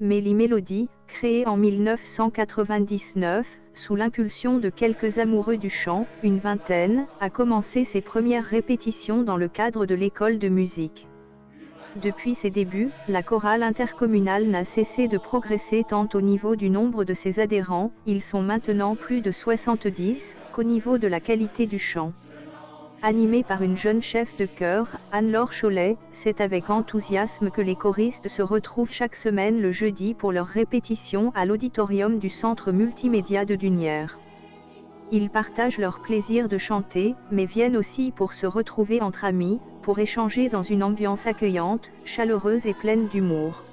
Mélie Mélodie, créée en 1999, sous l'impulsion de quelques amoureux du chant, une vingtaine, a commencé ses premières répétitions dans le cadre de l'école de musique. Depuis ses débuts, la chorale intercommunale n'a cessé de progresser tant au niveau du nombre de ses adhérents, ils sont maintenant plus de 70, qu'au niveau de la qualité du chant. Animée par une jeune chef de chœur, Anne-Laure Cholet, c'est avec enthousiasme que les choristes se retrouvent chaque semaine le jeudi pour leur répétition à l'auditorium du Centre multimédia de Dunières. Ils partagent leur plaisir de chanter, mais viennent aussi pour se retrouver entre amis, pour échanger dans une ambiance accueillante, chaleureuse et pleine d'humour.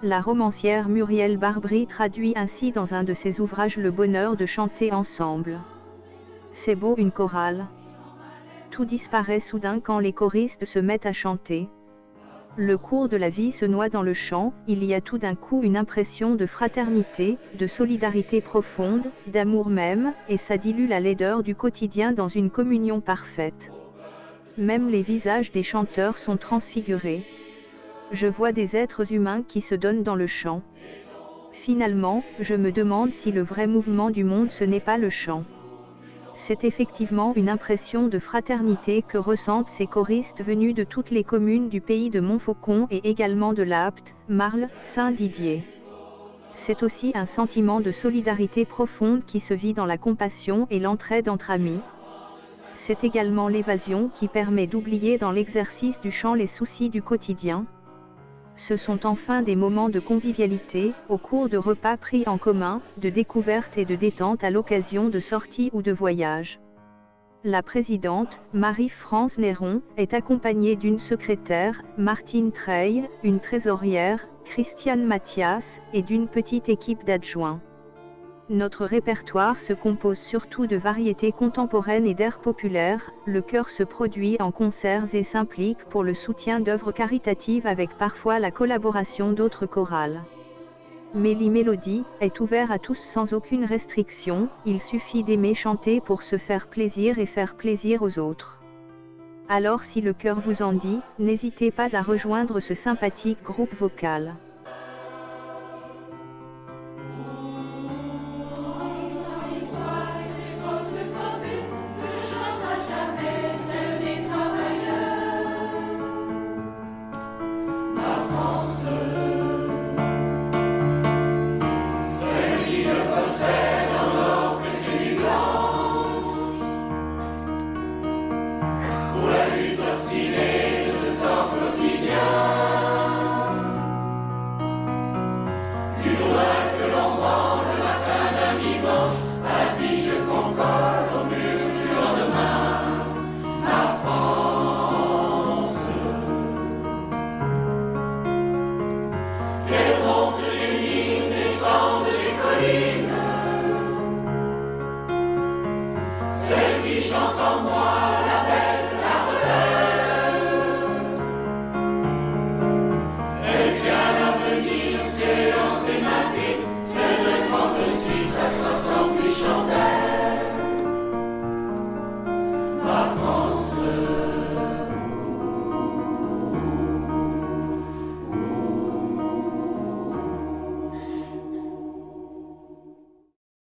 La romancière Muriel Barbry traduit ainsi dans un de ses ouvrages le bonheur de chanter ensemble. C'est beau une chorale. Tout disparaît soudain quand les choristes se mettent à chanter. Le cours de la vie se noie dans le chant, il y a tout d'un coup une impression de fraternité, de solidarité profonde, d'amour même, et ça dilue la laideur du quotidien dans une communion parfaite. Même les visages des chanteurs sont transfigurés. Je vois des êtres humains qui se donnent dans le chant. Finalement, je me demande si le vrai mouvement du monde ce n'est pas le chant. C'est effectivement une impression de fraternité que ressentent ces choristes venus de toutes les communes du pays de Montfaucon et également de l'Apt, Marle, Saint-Didier. C'est aussi un sentiment de solidarité profonde qui se vit dans la compassion et l'entraide entre amis. C'est également l'évasion qui permet d'oublier dans l'exercice du chant les soucis du quotidien. Ce sont enfin des moments de convivialité, au cours de repas pris en commun, de découverte et de détente à l'occasion de sorties ou de voyages. La présidente, Marie-France Néron, est accompagnée d'une secrétaire, Martine Treille, une trésorière, Christiane Mathias, et d'une petite équipe d'adjoints. Notre répertoire se compose surtout de variétés contemporaines et d'airs populaires, le chœur se produit en concerts et s'implique pour le soutien d'œuvres caritatives avec parfois la collaboration d'autres chorales. Mélie Mélodie est ouvert à tous sans aucune restriction, il suffit d'aimer chanter pour se faire plaisir et faire plaisir aux autres. Alors si le cœur vous en dit, n'hésitez pas à rejoindre ce sympathique groupe vocal. Du jour